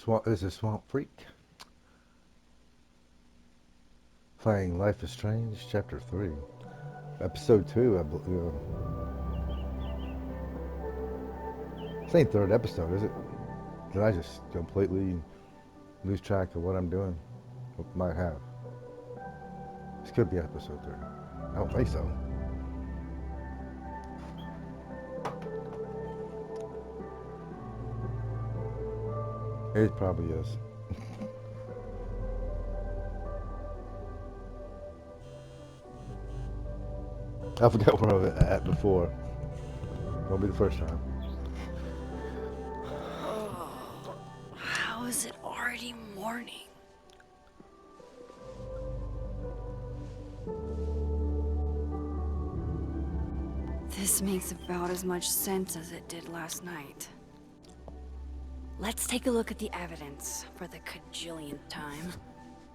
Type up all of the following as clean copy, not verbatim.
This is Swamp Freak playing Life is Strange, Chapter 3, Episode 2. This ain't third episode, is it? Did I just completely lose track of what I'm doing? Might have. This could be Episode 3. I don't think so. It probably is. I forgot where I was at before. Won't be the first time. Oh, how is it already morning? This makes about as much sense as it did last night. Let's take a look at the evidence for the cajillionth time.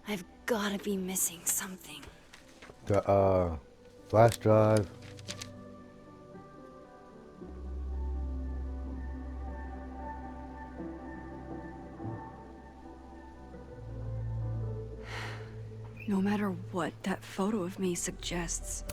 I've gotta be missing something. The flash drive. No matter what that photo of me suggests.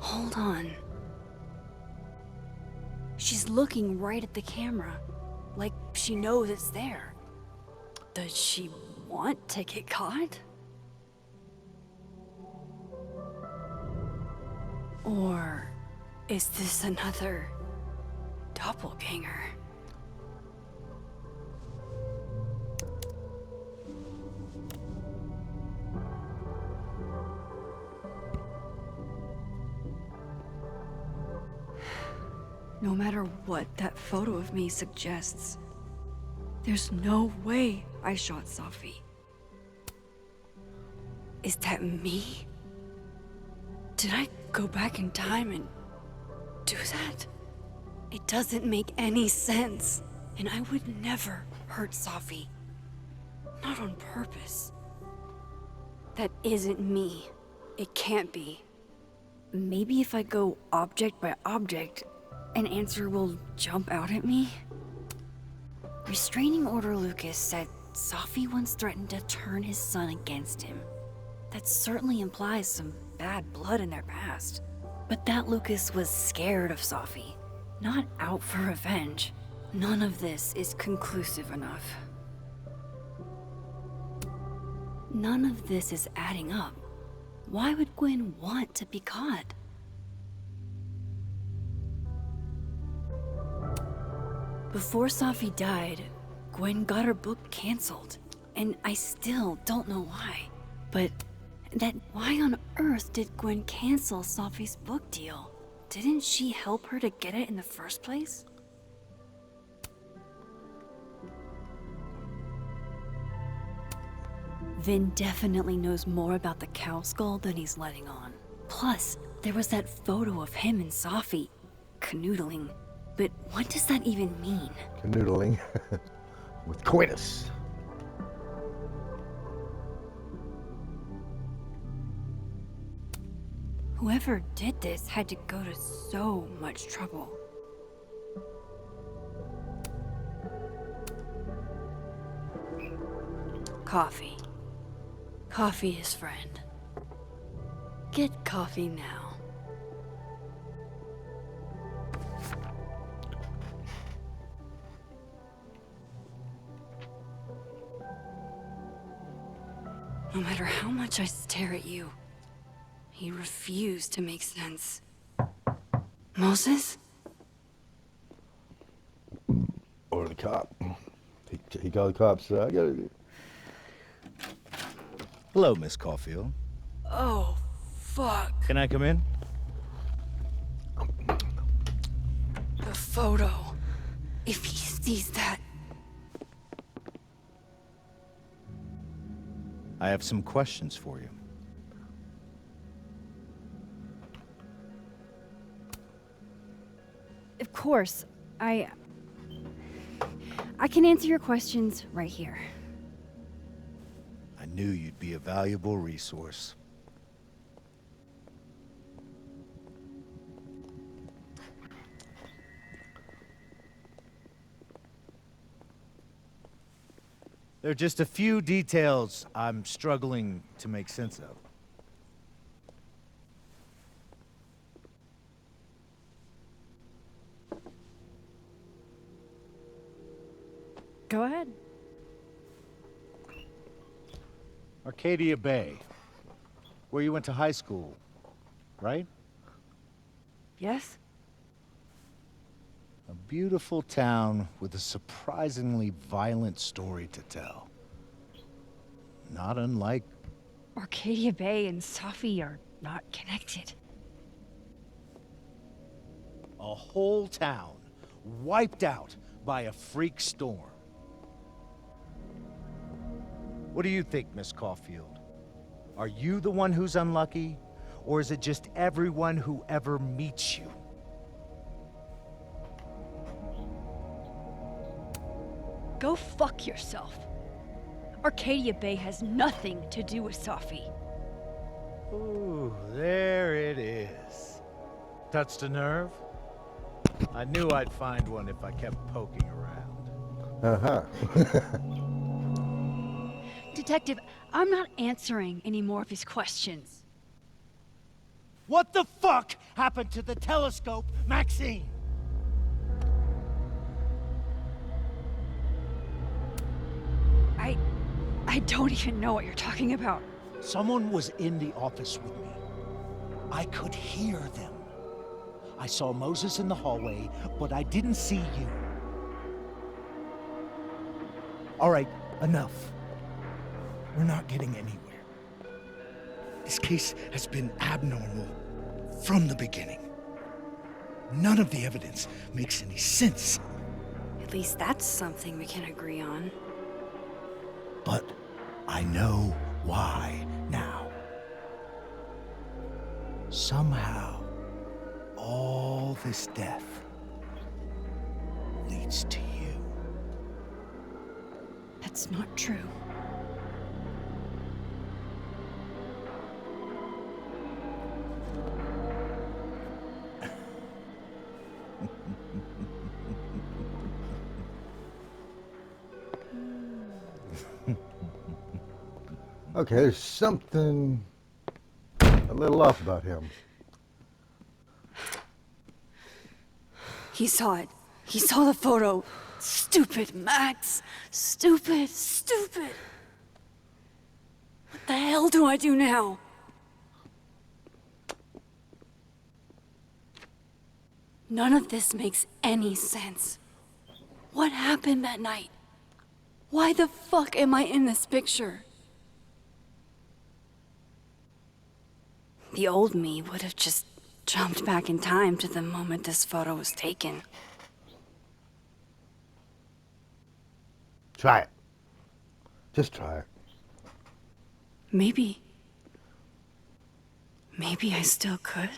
Hold on. She's looking right at the camera, like she knows it's there. Does she want to get caught? Or is this another doppelganger? No matter what that photo of me suggests, there's no way I shot Safi. Is that me? Did I go back in time and do that? It doesn't make any sense. And I would never hurt Safi. Not on purpose. That isn't me. It can't be. Maybe if I go object by object, an answer will jump out at me? Restraining Order Lucas said Safi once threatened to turn his son against him. That certainly implies some bad blood in their past. But that Lucas was scared of Safi, not out for revenge. None of this is conclusive enough. None of this is adding up. Why would Gwen want to be caught? Before Safi died, Gwen got her book canceled, and I still don't know why. But why on earth did Gwen cancel Safi's book deal? Didn't she help her to get it in the first place? Vin definitely knows more about the cow skull than he's letting on. Plus, there was that photo of him and Safi canoodling. But what does that even mean? Canoodling with coitus. Whoever did this had to go to so much trouble. Coffee. Coffee is friend. Get coffee now. No matter how much I stare at you, he refused to make sense. Moses? Or the cop. He called the cops. I gotta. Hello, Miss Caulfield. Oh, fuck. Can I come in? The photo. If he sees that. I have some questions for you. Of course. I can answer your questions right here. I knew you'd be a valuable resource. There are just a few details I'm struggling to make sense of. Go ahead. Arcadia Bay, where you went to high school, right? Yes? A beautiful town with a surprisingly violent story to tell. Not unlike... Arcadia Bay and Safi are not connected. a whole town wiped out by a freak storm. What do you think, Miss Caulfield? Are you the one who's unlucky, or is it just everyone who ever meets you? Go fuck yourself. Arcadia Bay has nothing to do with Safi. Ooh, there it is. Touched a nerve? I knew I'd find one if I kept poking around. Uh-huh. Detective, I'm not answering any more of his questions. What the fuck happened to the telescope, Maxine? I don't even know what you're talking about. Someone was in the office with me. I could hear them. I saw Moses in the hallway, but I didn't see you. All right, enough. We're not getting anywhere. This case has been abnormal from the beginning. None of the evidence makes any sense. At least that's something we can agree on. But I know why now. Somehow, all this death leads to you. That's not true. Okay, there's something a little off about him. He saw it. He saw the photo. Stupid, Max. Stupid, stupid. What the hell do I do now? None of this makes any sense. What happened that night? Why the fuck am I in this picture? The old me would have just jumped back in time to the moment this photo was taken. Try it. Just try it. Maybe I still could.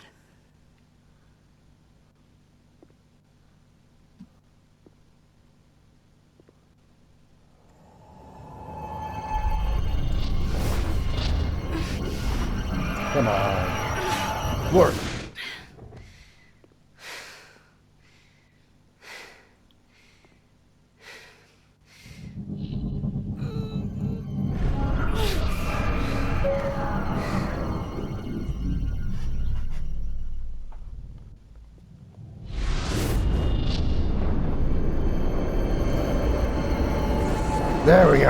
Come on. Work. There we go.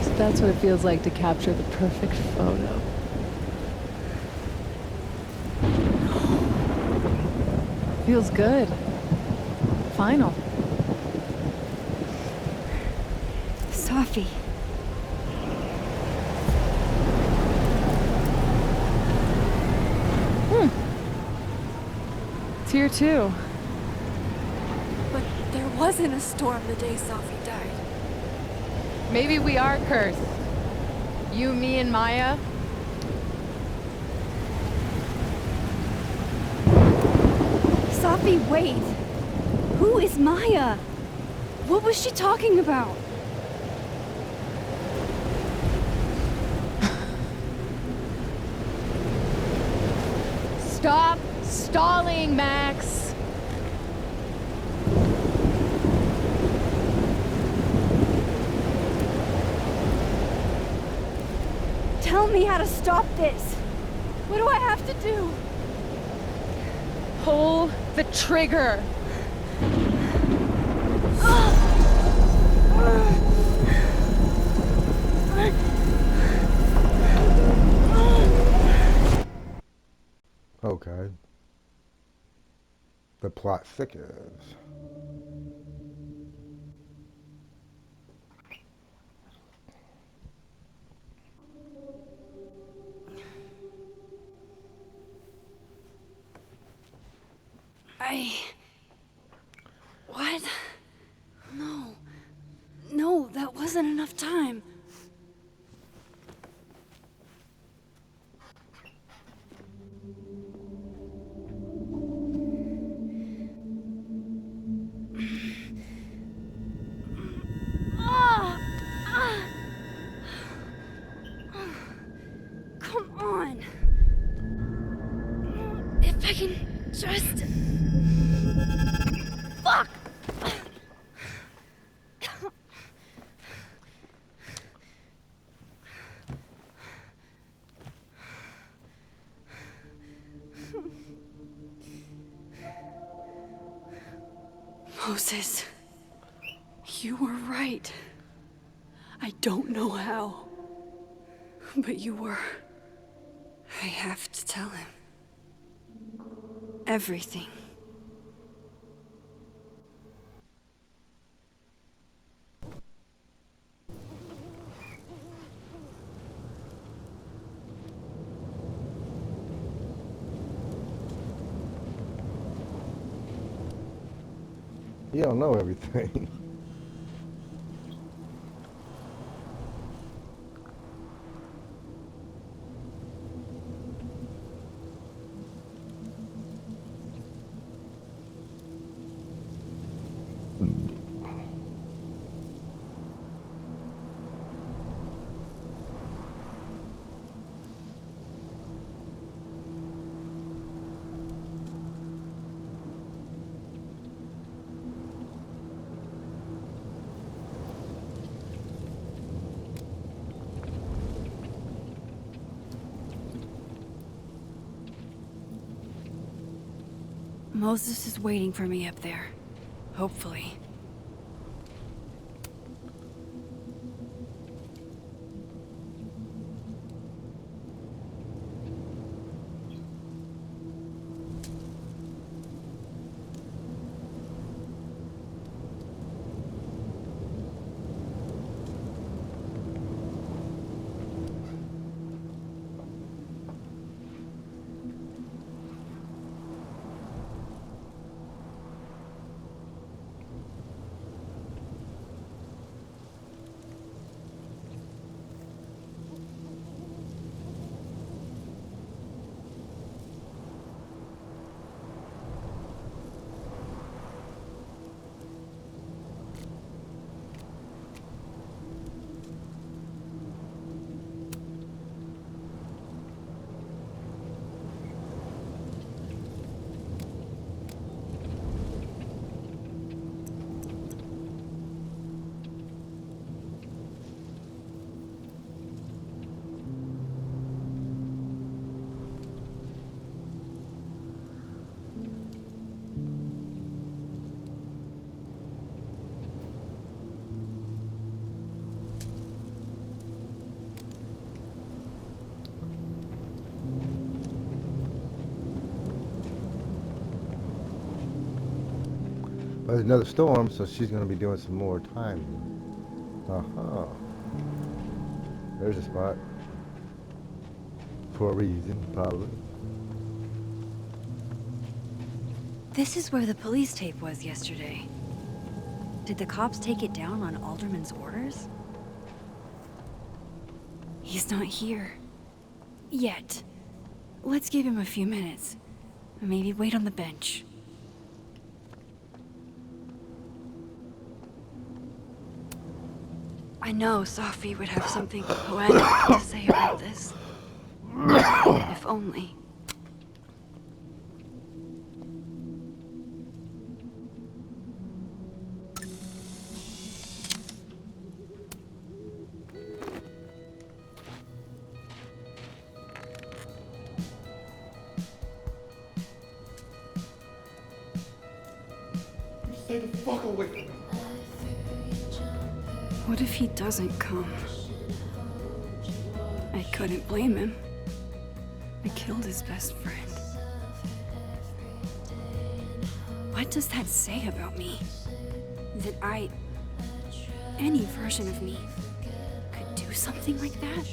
So that's what it feels like to capture the perfect photo. Feels good. Final. Safi. It's here too. But there wasn't a storm the day Safi died. Maybe we are cursed. You, me, and Maya. Safi, wait. Who is Maya? What was she talking about? Stop stalling, Max. Tell me how to stop this. What do I have to do? Pull the trigger. Okay. The plot thickens. What? No. No, that wasn't enough time. Come on. If I can just... Fuck! Moses, you were right. I don't know how, but you were. I have to tell him. Everything. You don't know everything. Moses is waiting for me up there. Hopefully. But there's another storm, so she's gonna be doing some more time. Uh-huh. There's a spot. For a reason, probably. This is where the police tape was yesterday. Did the cops take it down on Alderman's orders? He's not here. Yet. Let's give him a few minutes. Maybe wait on the bench. I know Sophie would have something poetic to say about this. If only. Stay the fuck away from me. What if he doesn't come? I couldn't blame him. I killed his best friend. What does that say about me? That any version of me, could do something like that?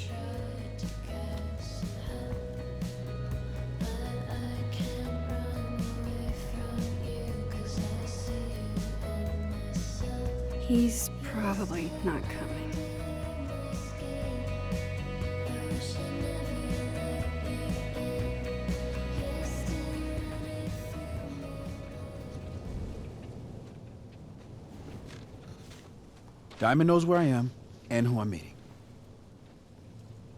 He's probably not coming. Diamond knows where I am and who I'm meeting.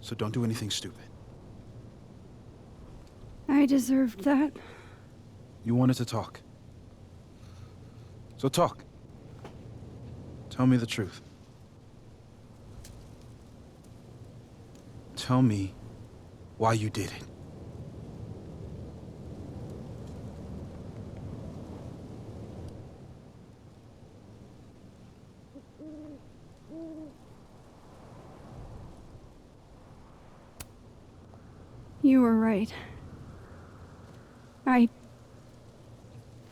So don't do anything stupid. I deserved that. You wanted to talk. So talk. Tell me the truth. Tell me why you did it. You were right. I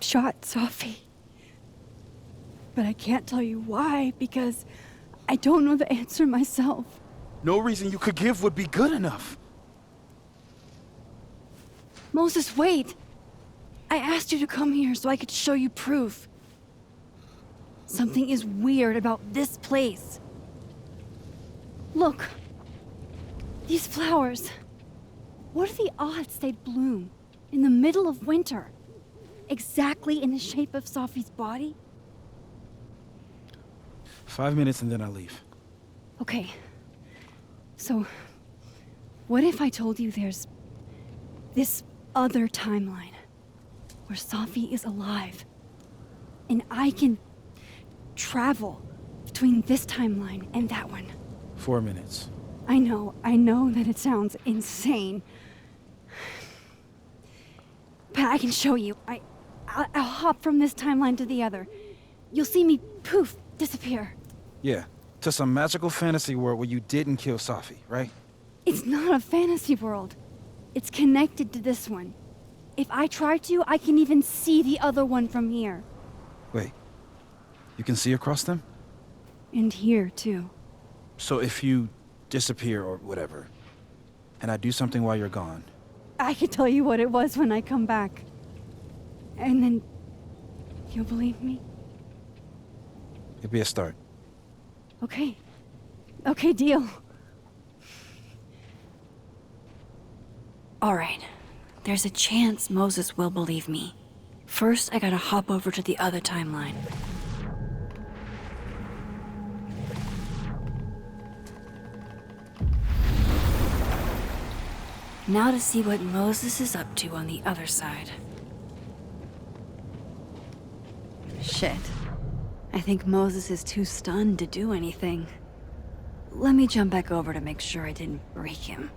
shot Sophie. But I can't tell you why, because I don't know the answer myself. No reason you could give would be good enough. Moses, wait! I asked you to come here so I could show you proof. Something is weird about this place. Look. These flowers. What are the odds they'd bloom in the middle of winter? Exactly in the shape of Sophie's body? 5 minutes and then I leave. Okay. So, what if I told you there's this other timeline where Sophie is alive and I can travel between this timeline and that one? 4 minutes. I know that it sounds insane. But I can show you. I'll hop from this timeline to the other. You'll see me, poof, disappear. Yeah, to some magical fantasy world where you didn't kill Sophie, right? It's not a fantasy world. It's connected to this one. If I try to, I can even see the other one from here. Wait, you can see across them? And here, too. So if you disappear or whatever, and I do something while you're gone, I can tell you what it was when I come back. And then you'll believe me? it'd be a start. Okay. Okay, deal. All right. There's a chance Moses will believe me. First, I gotta hop over to the other timeline. Now to see what Moses is up to on the other side. Shit. I think Moses is too stunned to do anything. Let me jump back over to make sure I didn't break him.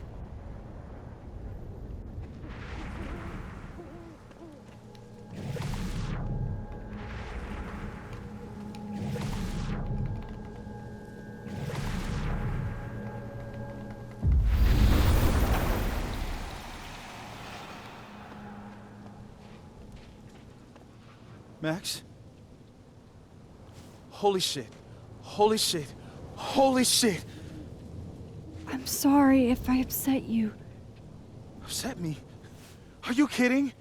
Max? Holy shit. Holy shit. Holy shit. I'm sorry if I upset you. Upset me? Are you kidding?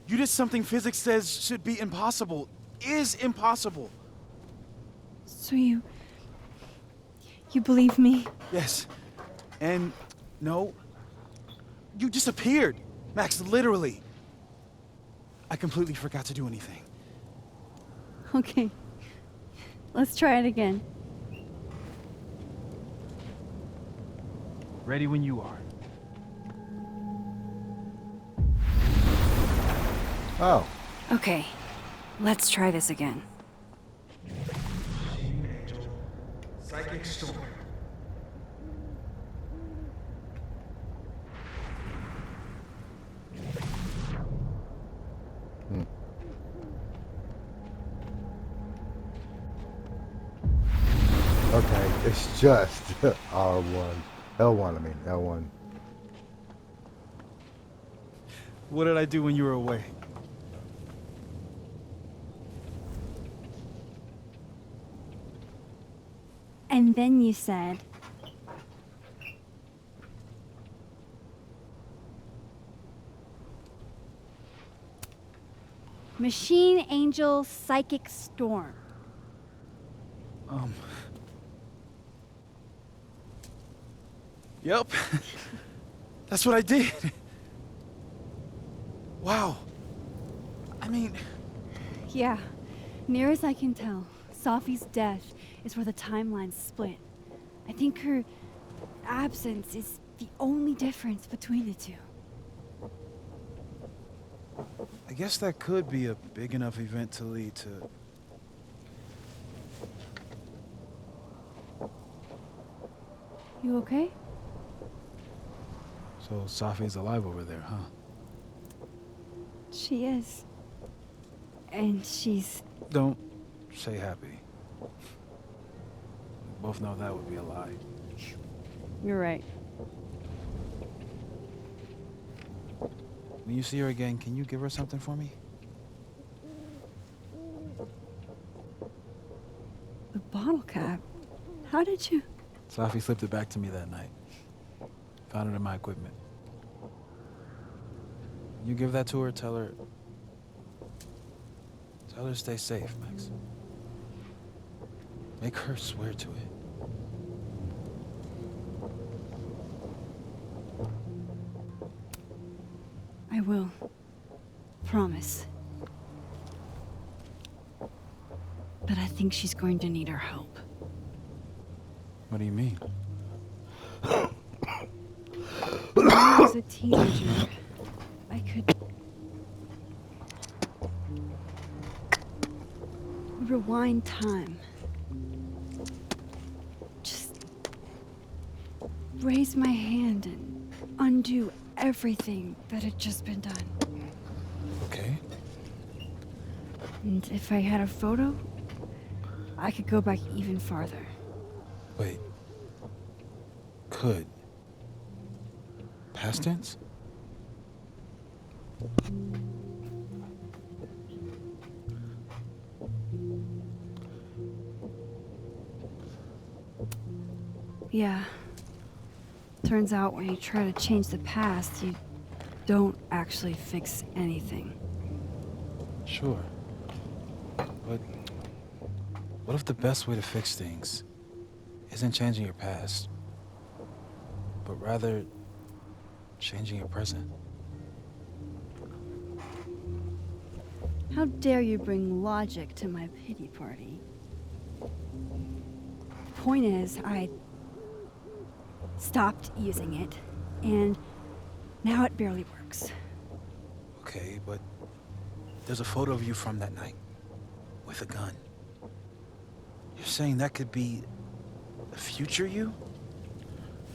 You did something physics says should be impossible. Is impossible. So you believe me? Yes. And no. You disappeared. Max, literally. I completely forgot to do anything. Okay. Let's try it again. Ready when you are. Oh, Okay. Let's try this again. Psychic storm. okay. It's just R1. L1, I mean, L1. What did I do when you were away? And then you said, Machine Angel Psychic Storm. Yep. That's what I did. Wow. I mean, Yeah. Near as I can tell, Sophie's death is where the timelines split. I think her absence is the only difference between the two. I guess that could be a big enough event to lead to... You okay? So Safi's alive over there, huh? She is. And she's... Don't say happy. We both know that would be a lie. You're right. When you see her again, can you give her something for me? The bottle cap? How did you... Safi slipped it back to me that night. Found it in my equipment. You give that to her, tell her to stay safe, Max. Make her swear to it. I will. Promise. But I think she's going to need our help. What do you mean? When I was a teenager, I could rewind time. Just raise my hand and undo everything that had just been done. Okay. And if I had a photo, I could go back even farther. Wait. Could. Past tense? Yeah. Turns out when you try to change the past, you don't actually fix anything. Sure. But what if the best way to fix things isn't changing your past, but rather changing your present? How dare you bring logic to my pity party? The point is, I stopped using it, and now it barely works. Okay, but there's a photo of you from that night with a gun. You're saying that could be the future you?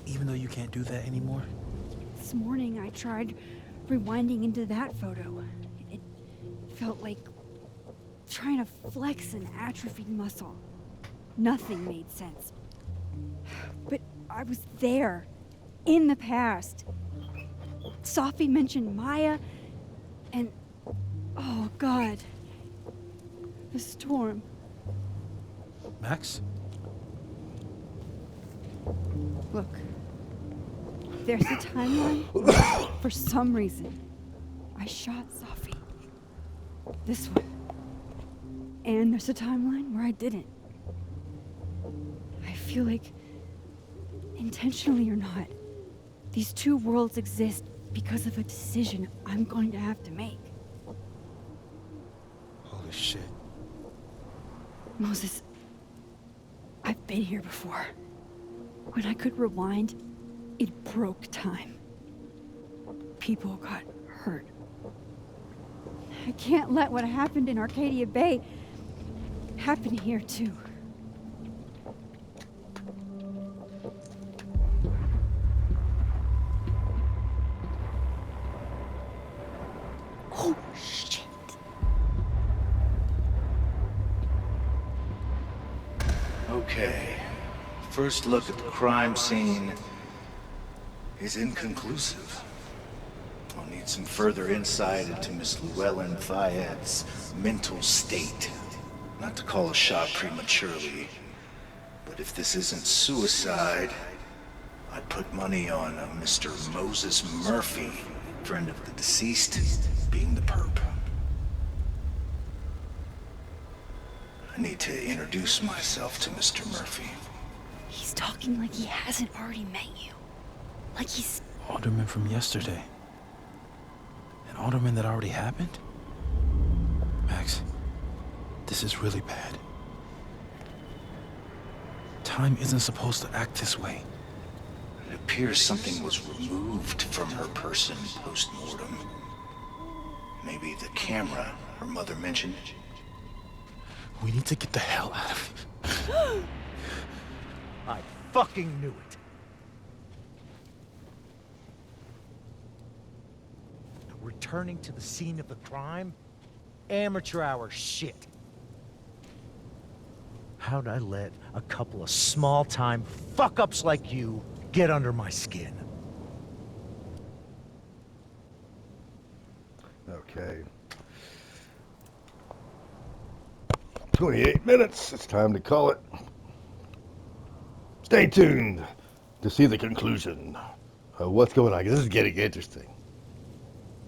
Even though you can't do that anymore? This morning I tried rewinding into that photo. It felt like trying to flex an atrophied muscle. Nothing made sense. But I was there, in the past. Sophie mentioned Maya, and oh God, the storm. Max? Look, there's a timeline where, for some reason, I shot Safi. This one. And there's a timeline where I didn't. I feel like, intentionally or not, these two worlds exist because of a decision I'm going to have to make. Holy shit. Moses, I've been here before. When I could rewind, it broke time. People got hurt. I can't let what happened in Arcadia Bay happen here too. Oh, shit. Okay. First look at the crime scene is inconclusive. I'll need some further insight into Miss Llewellyn Fayette's mental state. Not to call a shot prematurely, but if this isn't suicide, I'd put money on a Mr. Moses Murphy, friend of the deceased, being the perp. I need to introduce myself to Mr. Murphy. He's talking like he hasn't already met you. Like he's... Alderman from yesterday. An alderman that already happened? Max, this is really bad. Time isn't supposed to act this way. It appears something was removed from her person post-mortem. Maybe the camera her mother mentioned. We need to get the hell out of here. I fucking knew it. Returning to the scene of the crime? Amateur hour shit. How'd I let a couple of small-time fuck-ups like you get under my skin? Okay. 28 minutes. It's time to call it. Stay tuned to see the conclusion of what's going on. 'Cause this is getting interesting.